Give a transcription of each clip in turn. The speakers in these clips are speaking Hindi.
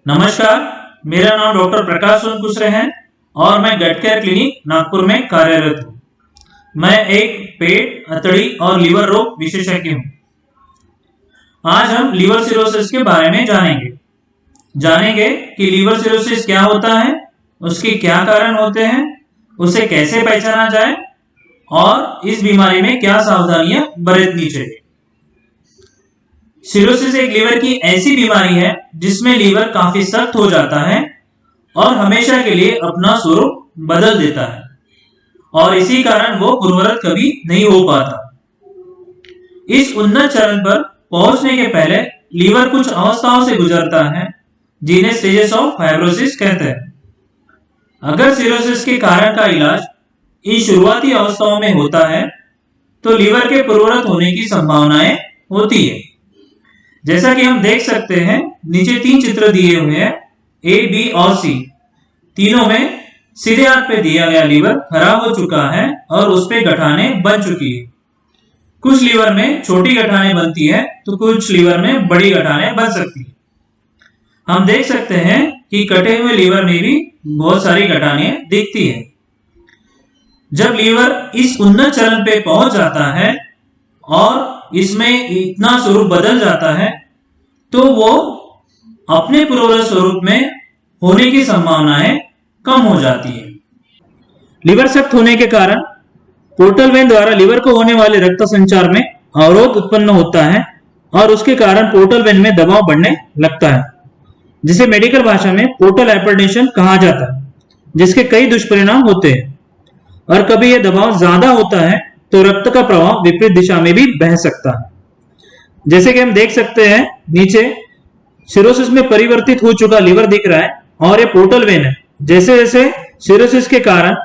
नमस्कार, मेरा नाम डॉक्टर प्रकाश सोनकुसरे है और मैं गट केयर क्लिनिक नागपुर में कार्यरत हूँ। मैं एक पेट, अतड़ी और लीवर रोग विशेषज्ञ हूँ। आज हम लीवर सिरोसिस के बारे में जानेंगे कि लीवर सिरोसिस क्या होता है, उसके क्या कारण होते हैं, उसे कैसे पहचाना जाए और इस बीमारी में क्या सावधानियां बरतनी चाहिए। सिरोसिस एक लीवर की ऐसी बीमारी है जिसमें लीवर काफी सख्त हो जाता है और हमेशा के लिए अपना स्वरूप बदल देता है और इसी कारण वो पूर्ववत कभी नहीं हो पाता। इस उन्नत चरण पर पहुंचने के पहले लीवर कुछ अवस्थाओं से गुजरता है जिन्हें स्टेजेस ऑफ फाइब्रोसिस कहते हैं। अगर सिरोसिस के कारण का इलाज इन शुरुआती अवस्थाओं में होता है तो लीवर के पूर्ववत होने की संभावनाएं होती है। जैसा कि हम देख सकते हैं, नीचे 3 चित्र दिए हुए हैं, ए, बी और सी। तीनों में सीधे हाथ पे दिया गया लीवर खराब हो चुका है और उस पे गठानें बन चुकी है। कुछ लीवर में छोटी गठानें बनती है तो कुछ लीवर में बड़ी गठानें बन सकती है। हम देख सकते हैं कि कटे हुए लीवर में भी बहुत सारी गठानें दिखती है। जब लीवर इस उन्नत चरण पे पहुंच जाता है और इसमें इतना स्वरूप बदल जाता है तो वो अपने पूर्ववत स्वरूप में होने की संभावनाएं कम हो जाती है। लीवर सख्त होने के कारण पोर्टल वेन द्वारा लीवर को होने वाले रक्त संचार में अवरोध उत्पन्न होता है और उसके कारण पोर्टल वेन में दबाव बढ़ने लगता है, जिसे मेडिकल भाषा में पोर्टल हाइपरटेंशन कहा जाता है, जिसके कई दुष्परिणाम होते हैं। और कभी यह दबाव ज्यादा होता है तो रक्त का प्रवाह विपरीत दिशा में भी बह सकता है। जैसे कि हम देख सकते हैं, नीचे सिरोसिस में परिवर्तित हो चुका लीवर दिख रहा है और ये पोर्टल वेन है। जैसे जैसे सिरोसिस के कारण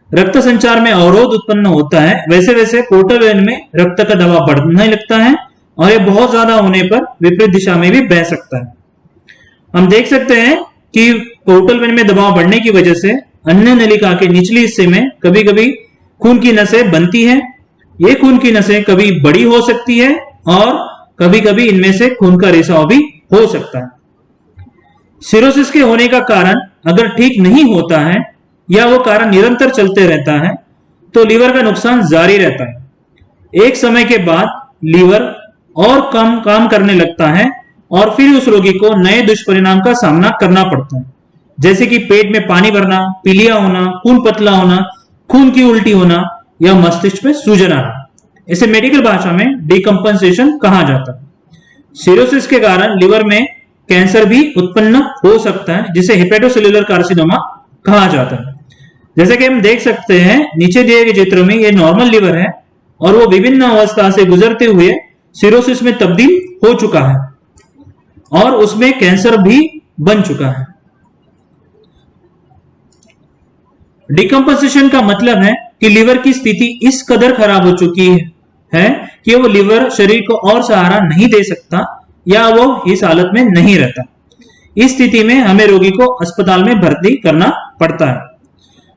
रक्त संचार में अवरोध उत्पन्न होता है, वैसे वैसे पोर्टल वेन में रक्त का दबाव बढ़ने लगता है और ये बहुत ज्यादा होने पर विपरीत दिशा में भी बह सकता है। हम देख सकते हैं कि पोर्टल वेन में दबाव बढ़ने की वजह से अन्य नलिका के निचले हिस्से में कभी कभी खून की नसें बनती हैं। ये खून की नसें कभी बड़ी हो सकती है और कभी कभी इनमें से खून का रिसाव भी हो सकता है। सिरोसिस के होने का कारण अगर ठीक नहीं होता है या वो कारण निरंतर चलते रहता है तो लीवर का नुकसान जारी रहता है। एक समय के बाद लीवर और कम काम करने लगता है और फिर उस रोगी को नए दुष्परिणाम का सामना करना पड़ता है, जैसे कि पेट में पानी भरना, पीलिया होना, खून पतला होना, खून की उल्टी होना या मस्तिष्क में सूजन आना। इसे मेडिकल भाषा में डिकम्पनसेशन कहा जाता है। सिरोसिस के कारण लिवर में कैंसर भी उत्पन्न हो सकता है, जिसे हेपेटोसेल्युलर कार्सिनोमा कहा जाता है। जैसे कि हम देख सकते हैं, नीचे दिए गए चित्र में ये नॉर्मल लिवर है और वो विभिन्न अवस्था से गुजरते हुए सिरोसिस में तब्दील हो चुका है और उसमें कैंसर भी बन चुका है। डिकम्पोजिशन का मतलब है कि लिवर की स्थिति इस कदर खराब हो चुकी है कि वो लिवर शरीर को और सहारा नहीं दे सकता या वो इस हालत में नहीं रहता। इस स्थिति में हमें रोगी को अस्पताल में भर्ती करना पड़ता है।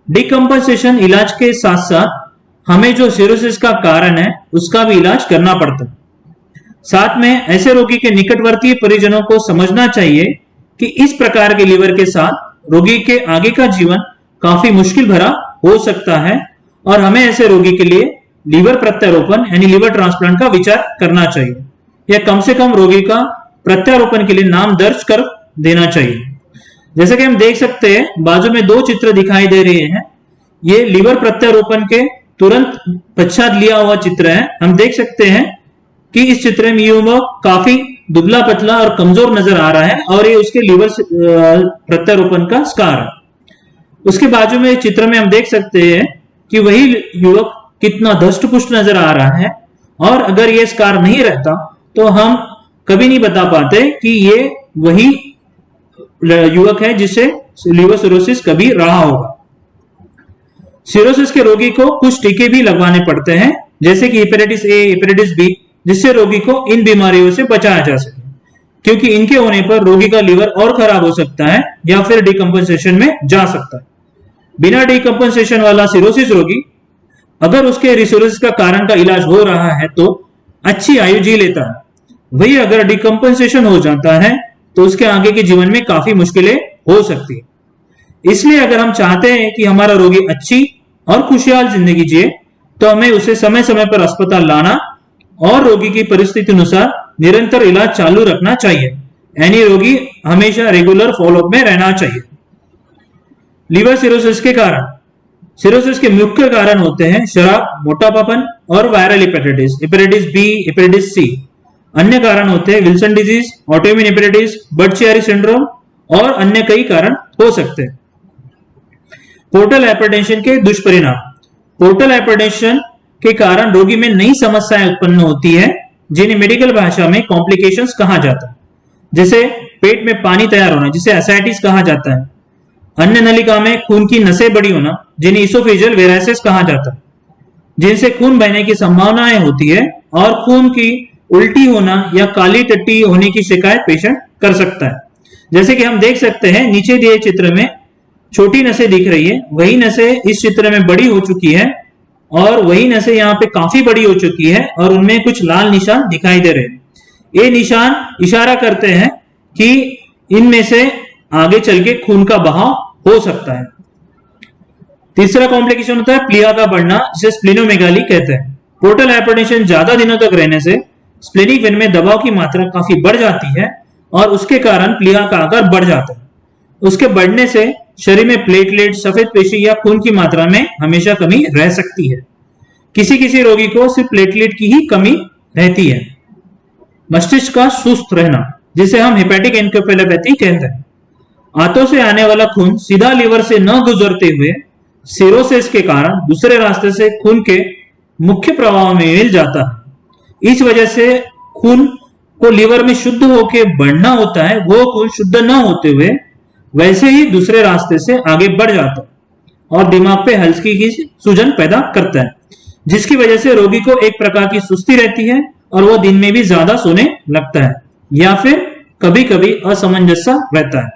डिकम्पोजिशन इलाज के साथ साथ हमें जो सिरोसिस का कारण है उसका भी इलाज करना पड़ता है। साथ में ऐसे रोगी के निकटवर्ती परिजनों को समझना चाहिए कि इस प्रकार के लिवर के साथ रोगी के आगे का जीवन काफी मुश्किल भरा हो सकता है और हमें ऐसे रोगी के लिए लीवर प्रत्यारोपण यानी लीवर ट्रांसप्लांट का विचार करना चाहिए या कम से कम रोगी का प्रत्यारोपण के लिए नाम दर्ज कर देना चाहिए। जैसे कि हम देख सकते हैं, बाजू में 2 चित्र दिखाई दे रहे हैं। ये लीवर प्रत्यारोपण के तुरंत पश्चात लिया हुआ चित्र है। हम देख सकते हैं कि इस चित्र में युवक काफी दुबला पतला और कमजोर नजर आ रहा है और ये उसके लीवर प्रत्यारोपण का स्कार है। उसके बाजू में चित्र में हम देख सकते हैं कि वही युवक कितना धष्ट-पुष्ट नजर आ रहा है और अगर ये स्कार नहीं रहता तो हम कभी नहीं बता पाते कि ये वही युवक है जिसे लीवर सिरोसिस कभी रहा होगा। सिरोसिस के रोगी को कुछ टीके भी लगवाने पड़ते हैं, जैसे कि हेपेटाइटिस ए, हेपेटाइटिस बी, जिससे रोगी को इन बीमारियों से बचाया जा सके, क्योंकि इनके होने पर रोगी का लीवर और खराब हो सकता है या फिर डिकम्पोजिशन में जा सकता है। बिना डिकम्पोजिशन वाला सिरोसिस रोगी अगर उसके सिरोसिस का कारण का इलाज हो रहा है तो अच्छी आयु जी लेता है। वही अगर डिकम्पोजिशन हो जाता है तो उसके आगे के जीवन में काफी मुश्किलें हो सकती है। इसलिए अगर हम चाहते हैं कि हमारा रोगी अच्छी और खुशहाल जिंदगी जिए, तो हमें उसे समय समय पर अस्पताल लाना और रोगी की परिस्थिति अनुसार निरंतर इलाज चालू रखना चाहिए। यानी रोगी हमेशा रेगुलर फॉलोअप में रहना चाहिए। लीवर सिरोसिस के कारण, सिरोसिस के मुख्य कारण होते हैं शराब, मोटापापन और viral hepatitis, hepatitis B, hepatitis C. अन्य कारण होते हैं Wilson disease, autoimmune hepatitis, Budd Chiari syndrome और अन्य कई कारण हो सकते हैं। पोर्टल हाइपरटेंशन के दुष्परिणाम, पोर्टल हाइपरटेंशन के कारण रोगी में नई समस्याएं उत्पन्न होती है, जिन्हें मेडिकल भाषा में कॉम्प्लिकेशंस कहा जाता है। जैसे पेट में पानी तैयार होना, जिसे एसाइटिस कहा जाता है। अन्य नलिका में खून की नसें बड़ी होना, जिन्हें इसोफेजियल वेराइसिस कहा जाता है, जिनसे खून बहने की संभावनाएं होती है और खून की उल्टी होना या काली टट्टी होने की शिकायत पेशेंट कर सकता है। जैसे कि हम देख सकते हैं नीचे दिए चित्र में छोटी नसें दिख रही है, वही नसें इस चित्र में बड़ी हो चुकी है और वही नसें यहाँ पे काफी बड़ी हो चुकी है और उनमें कुछ लाल निशान दिखाई दे रहे हैं। ये निशान इशारा करते हैं कि इनमें से आगे चल के खून का बहाव हो सकता है। तीसरा कॉम्प्लिकेशन होता है प्लीहा का बढ़ना, जिसे स्प्लीनोमेगाली कहते हैं। पोर्टल हाइपरटेंशन ज्यादा दिनों तक रहने से स्प्लेनिक वेन में दबाव की मात्रा काफी बढ़ जाती है और उसके कारण प्लीहा का आकार बढ़ जाता है। उसके बढ़ने से शरीर में प्लेटलेट, सफेद पेशी या खून की मात्रा में हमेशा कमी रह सकती है। किसी किसी रोगी को सिर्फ प्लेटलेट की ही कमी रहती है। मस्तिष्क का सुस्त रहना, जिसे हम हेपेटिक एन्केफेलोपैथी कहते हैं। आंतों से आने वाला खून सीधा लीवर से न गुजरते हुए सिरोसिस के कारण दूसरे रास्ते से खून के मुख्य प्रवाह में मिल जाता है। इस वजह से खून को लीवर में शुद्ध होकर बढ़ना होता है, वो खून शुद्ध न होते हुए वैसे ही दूसरे रास्ते से आगे बढ़ जाता है और दिमाग पे हल्की की सूजन पैदा करता है, जिसकी वजह से रोगी को एक प्रकार की सुस्ती रहती है और वह दिन में भी ज्यादा सोने लगता है या फिर कभी कभी असमंजस सा रहता है।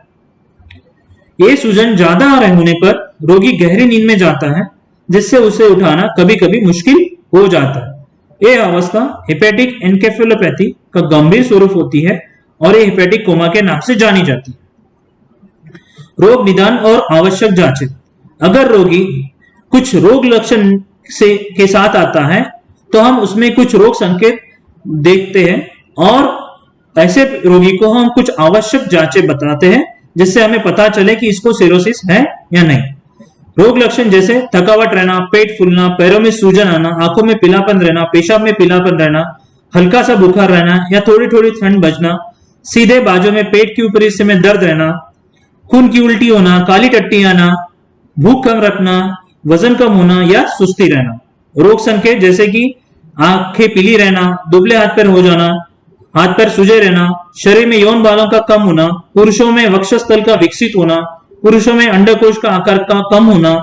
ये सूजन ज्यादा होने पर रोगी गहरी नींद में जाता है, जिससे उसे उठाना कभी कभी मुश्किल हो जाता है। यह अवस्था हेपेटिक एन्केफेलोपैथी का गंभीर स्वरूप होती है और ये हेपेटिक कोमा के नाम से जानी जाती है। रोग निदान और आवश्यक जांचें, अगर रोगी कुछ रोग लक्षण के साथ आता है तो हम उसमें कुछ रोग संकेत देखते हैं और ऐसे रोगी को हम कुछ आवश्यक जांचें बताते हैं, जिससे हमें पता चले कि इसको सिरोसिस है या नहीं। रोग लक्षण जैसे थकावट रहना, पेट फूलना, पैरों में सूजन आना, आंखों में पीलापन रहना, पेशाब में पीलापन रहना, हल्का सा बुखार रहना या थोड़ी थोड़ी ठंड बजना, सीधे बाजू में पेट के ऊपरी हिस्से में दर्द रहना, खून की उल्टी होना, काली टट्टी आना, भूख कम रखना, वजन कम होना या सुस्ती रहना। रोग संकेत जैसे कि आंखें पीली रहना, दुबले हाथ पैर हो जाना, हाथ पैर सूजे रहना, शरीर में यौन बालों का कम होना, पुरुषों में वक्षस्थल का विकसित होना, पुरुषों में अंडकोश का आकार का कम होना,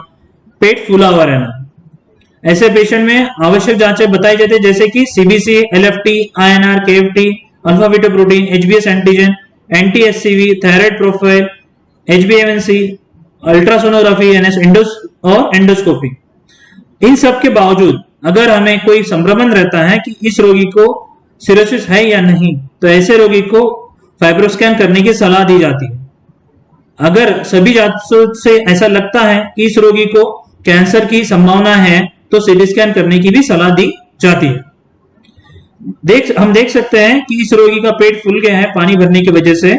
पेट फूला हुआ रहना। ऐसे पेशेंट में आवश्यक जांचें बताई जाती है, जैसे कि CBC, LFT, INR, KFT, alpha beta protein, HBs antigen, anti HCV, thyroid profile, HBMNC, ultrasonography, और एंडोस्कोपी। इन सब के बावजूद अगर हमें कोई संभ्रमण रहता है कि इस रोगी को सिरोसिस है या नहीं, तो ऐसे रोगी को फाइब्रोस्कैन करने की सलाह दी जाती है। अगर सभी जांचों से ऐसा लगता है कि इस रोगी को कैंसर की संभावना है, तो सीटी स्कैन करने की भी सलाह दी जाती है। हम देख सकते हैं कि इस रोगी का पेट फूल गया है पानी भरने की वजह से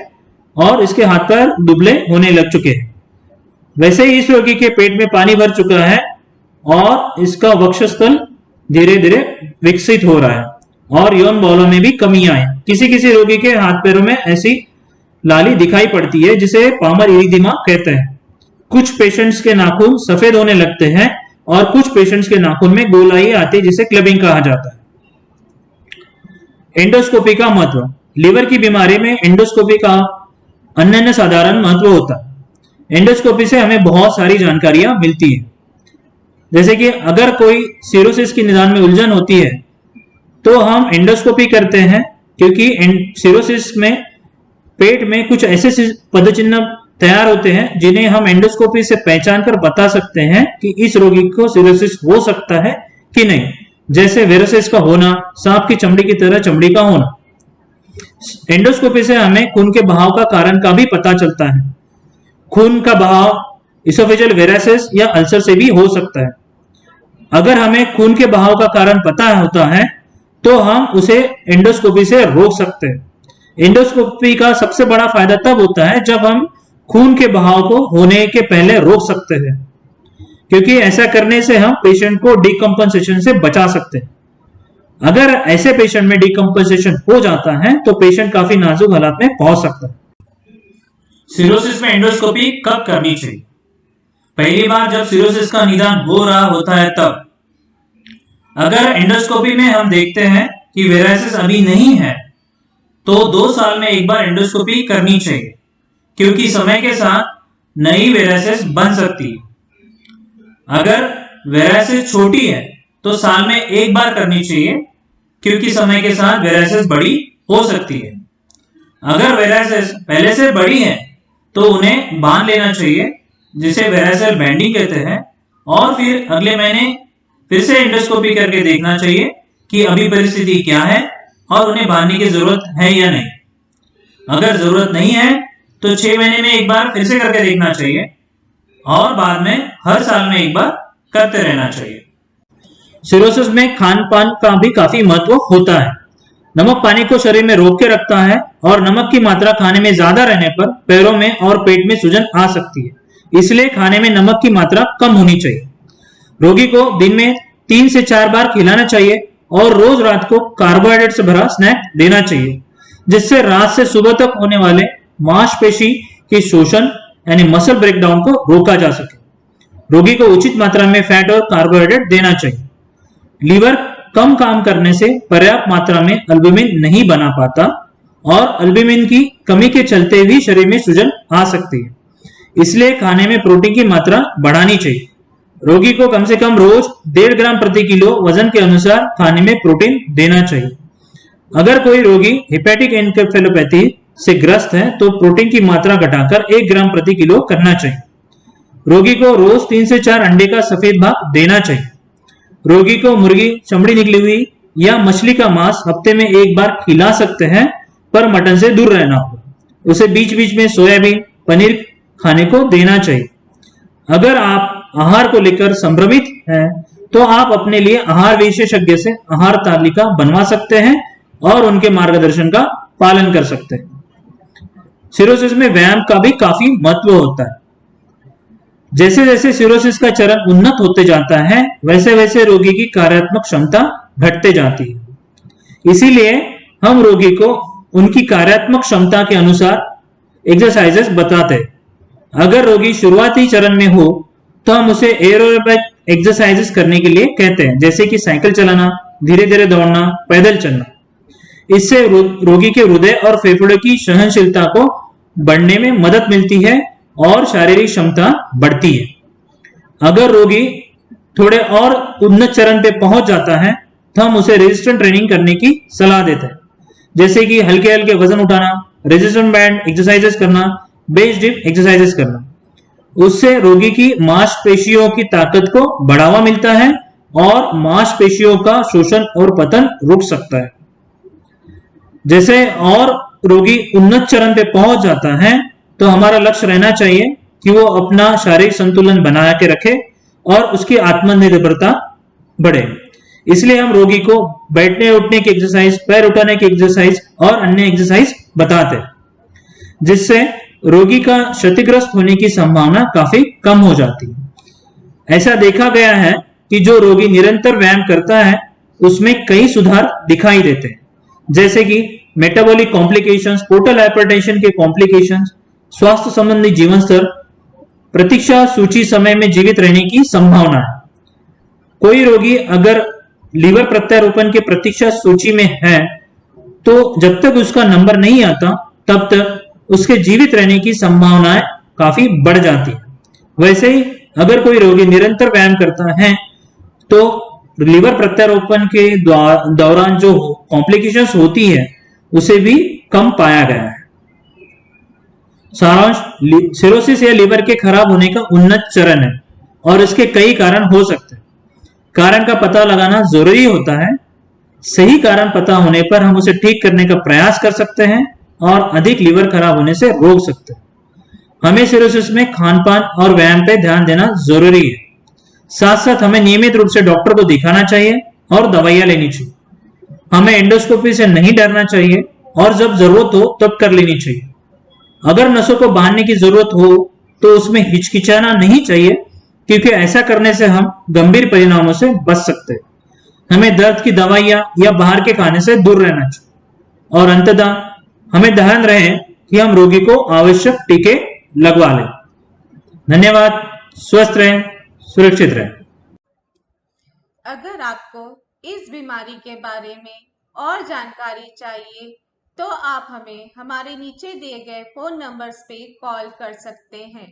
और इसके हाथ पैर दुबले होने लग चुके हैं। वैसे ही इस रोगी के पेट में पानी भर चुका है और इसका वक्षस्थल धीरे धीरे विकसित हो रहा है और यौन बौलों में भी कमी आई। किसी किसी रोगी के हाथ पैरों में ऐसी लाली दिखाई पड़ती है, जिसे पामर इरिदिमा कहते हैं। कुछ पेशेंट्स के नाखून सफेद होने लगते हैं और कुछ पेशेंट्स के नाखून में गोलाई आती है, जिसे क्लबिंग कहा जाता है। एंडोस्कोपी का महत्व, लीवर की बीमारी में एंडोस्कोपी का अन्य साधारण महत्व होता है। एंडोस्कोपी से हमें बहुत सारी जानकारियां मिलती है, जैसे कि अगर कोई सिरोसिस की निदान में उलझन होती है तो हम एंडोस्कोपी करते हैं, क्योंकि सिरोसिस में पेट में कुछ ऐसे पदचिन्ह तैयार होते हैं जिन्हें हम एंडोस्कोपी से पहचान कर बता सकते हैं कि इस रोगी को सिरोसिस हो सकता है कि नहीं। जैसे वेरोसिस का होना, सांप की चमड़ी की तरह चमड़ी का होना। एंडोस्कोपी से हमें खून के बहाव का कारण का भी पता चलता है। खून का बहाव इसोफेजियल वेराइसिस या अल्सर से भी हो सकता है। अगर हमें खून के बहाव का कारण पता होता है तो हम उसे एंडोस्कोपी से रोक सकते हैं। एंडोस्कोपी का सबसे बड़ा फायदा तब होता है जब हम खून के बहाव को होने के पहले रोक सकते हैं, क्योंकि ऐसा करने से हम पेशेंट को डिकम्पनसेशन से बचा सकते हैं। अगर ऐसे पेशेंट में डिकम्पनसेशन हो जाता है तो पेशेंट काफी नाजुक हालात में पहुंच सकता है। सिरोसिस में एंडोस्कोपी कब करनी चाहिए? पहली बार जब सिरोसिस का निदान हो रहा होता है तब। अगर एंडोस्कोपी में हम देखते हैं कि वेराइसिस अभी नहीं है तो 2 साल में एक बार एंडोस्कोपी करनी चाहिए, क्योंकि समय के साथ नई वेराइसिस बन सकती है। अगर वेराइसिस छोटी है तो साल में एक बार करनी चाहिए, क्योंकि समय के साथ वेराइसिस बड़ी हो सकती है। अगर वेराइसिस पहले से बड़ी है तो उन्हें बांध लेना चाहिए, जिसे वेराइसल बैंडिंग कहते हैं, और फिर अगले महीने फिर से एंडोस्कोपी करके देखना चाहिए कि अभी परिस्थिति क्या है और उन्हें बांधने की जरूरत है या नहीं। अगर जरूरत नहीं है तो 6 महीने में एक बार फिर से करके देखना चाहिए और बाद में हर साल में एक बार करते रहना चाहिए। सिरोसिस में खान पान का भी काफी महत्व होता है। नमक पानी को शरीर में रोक के रखता है और नमक की मात्रा खाने में ज्यादा रहने पर पैरों में और पेट में सूजन आ सकती है, इसलिए खाने में नमक की मात्रा कम होनी चाहिए। रोगी को दिन में 3 से 4 बार खिलाना चाहिए और रोज रात को कार्बोहाइड्रेट से भरा स्नैक देना चाहिए, जिससे रात से सुबह तक होने वाले मांसपेशी के शोषण यानी मसल ब्रेकडाउन को रोका जा सके। रोगी को उचित मात्रा में फैट और कार्बोहाइड्रेट देना चाहिए। लीवर कम काम करने से पर्याप्त मात्रा में अल्बुमिन नहीं बना पाता और अल्बुमिन की कमी के चलते भी शरीर में सूजन आ सकती है, इसलिए खाने में प्रोटीन की मात्रा बढ़ानी चाहिए। रोगी को कम से कम रोज 1.5 ग्राम प्रति किलो वजन के अनुसार खाने में प्रोटीन देना चाहिए। अगर कोई रोगी हेपेटिक एन्केफेलोपैथी से ग्रस्त है तो प्रोटीन की मात्रा घटाकर 1 ग्राम प्रति किलो करना चाहिए। रोगी को रोज 3 से 4 अंडे का सफेद भाग देना चाहिए। रोगी को मुर्गी, चमड़ी निकली हुई या मछली का मांस हफ्ते में 1 बार खिला सकते हैं, पर मटन से दूर रहना होगा। उसे बीच बीच में सोयाबीन, पनीर खाने को देना चाहिए। अगर आप आहार को लेकर संभ्रमित हैं तो आप अपने लिए आहार विशेषज्ञ से आहार तालिका बनवा सकते हैं और उनके मार्गदर्शन का पालन कर सकते हैं। सिरोसिस में व्यायाम का भी काफी महत्व होता है। जैसे जैसे सिरोसिस का चरण उन्नत होते जाता है वैसे वैसे रोगी की कार्यात्मक क्षमता घटते जाती है। इसीलिए हम रोगी को उनकी कार्यात्मक क्षमता के अनुसार एक्सरसाइजेस बताते हैं। अगर रोगी शुरुआती चरण में हो तो हम उसे एरोबिक एक्सरसाइजेस करने के लिए कहते हैं, जैसे कि साइकिल चलाना, धीरे धीरे दौड़ना, पैदल चलना। इससे रोगी के हृदय और फेफड़े की सहनशीलता को बढ़ने में मदद मिलती है और शारीरिक क्षमता बढ़ती है। अगर रोगी थोड़े और उन्नत चरण पे पहुंच जाता है तो हम उसे रेजिस्टेंस ट्रेनिंग करने की सलाह देते हैं, जैसे कि हल्के हल्के वजन उठाना, रेजिस्टेंस बैंड एक्सरसाइजेस करना, बेंच डिप एक्सरसाइजेस करना। उससे रोगी की मांसपेशियों की ताकत को बढ़ावा मिलता है और मांसपेशियों का शोषण और पतन रुक सकता है। जैसे और रोगी उन्नत चरण पे पहुंच जाता है तो हमारा लक्ष्य रहना चाहिए कि वो अपना शारीरिक संतुलन बना के रखे और उसकी आत्मनिर्भरता बढ़े। इसलिए हम रोगी को बैठने उठने की एक्सरसाइज, पैर उठाने की एक्सरसाइज और अन्य एक्सरसाइज बताते हैं, जिससे रोगी का क्षतिग्रस्त होने की संभावना काफी कम हो जाती है। ऐसा देखा गया है कि जो रोगी निरंतर व्यायाम करता है उसमें कई सुधार दिखाई देते हैं, जैसे कि मेटाबॉलिक कॉम्प्लिकेशंस, पोर्टल हाइपरटेंशन के कॉम्प्लिकेशंस, स्वास्थ्य संबंधी जीवन स्तर, प्रतीक्षा सूची समय में जीवित रहने की संभावना है। कोई रोगी अगर लीवर प्रत्यारोपण के प्रतीक्षा सूची में है तो जब तक उसका नंबर नहीं आता तब तक उसके जीवित रहने की संभावनाएं काफी बढ़ जाती है। वैसे ही अगर कोई रोगी निरंतर व्यायाम करता है तो लीवर प्रत्यारोपण के दौरान जो कॉम्प्लिकेशंस होती है उसे भी कम पाया गया है। सारांश, सिरोसिस या लीवर के खराब होने का उन्नत चरण है और इसके कई कारण हो सकते हैं। कारण का पता लगाना जरूरी होता है। सही कारण पता होने पर हम उसे ठीक करने का प्रयास कर सकते हैं और अधिक लीवर खराब होने से रोक सकते हैं। हमें सिरोसिस में खान पान और व्यायाम पे ध्यान देना जरूरी है। साथ साथ हमें नियमित रूप से डॉक्टर को दिखाना चाहिए और दवाइयां लेनी चाहिए। हमें एंडोस्कोपी से नहीं डरना चाहिए और जब जरूरत हो तब कर लेनी चाहिए। अगर नसों को बांधने की जरूरत हो तो उसमें हिचकिचाना नहीं चाहिए, क्योंकि ऐसा करने से हम गंभीर परिणामों से बच सकते हैं। हमें दर्द की दवाइयां या बाहर के खाने से दूर रहना चाहिए और अंततः हमें ध्यान रहे कि हम रोगी को आवश्यक टीके लगवा लें। धन्यवाद। स्वस्थ रहें, सुरक्षित रहें। अगर आपको इस बीमारी के बारे में और जानकारी चाहिए तो आप हमें हमारे नीचे दिए गए फ़ोन नंबर्स पे कॉल कर सकते हैं।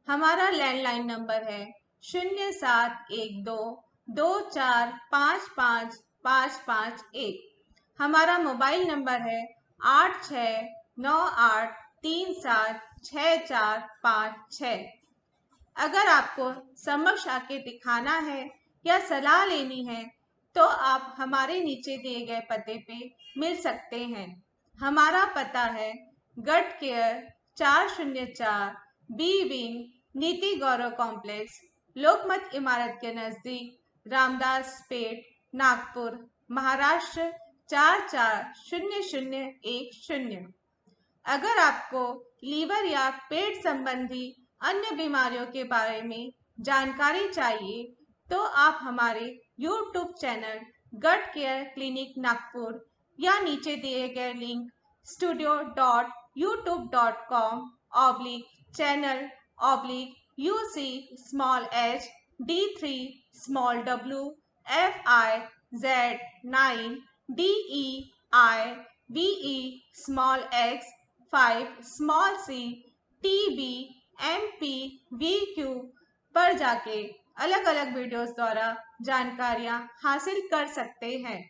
हमारा लैंडलाइन नंबर है 0712455551। हमारा मोबाइल नंबर है 8698376456। अगर आपको समक्ष आके दिखाना है या सलाह लेनी है तो आप हमारे नीचे दिए गए पते पे मिल सकते हैं। हमारा पता है गट केयर 404 बी विंग, नीति गौरव कॉम्प्लेक्स, लोकमत इमारत के नज़दीक, रामदास पेट, नागपुर, महाराष्ट्र 440010। अगर आपको लीवर या पेट संबंधी अन्य बीमारियों के बारे में जानकारी चाहिए तो आप हमारे YouTube चैनल गट केयर क्लिनिक नागपुर या नीचे दिए गए लिंक studio.youtube.com/D3small-5 पर जाके अलग अलग वीडियोस द्वारा जानकारियां हासिल कर सकते हैं।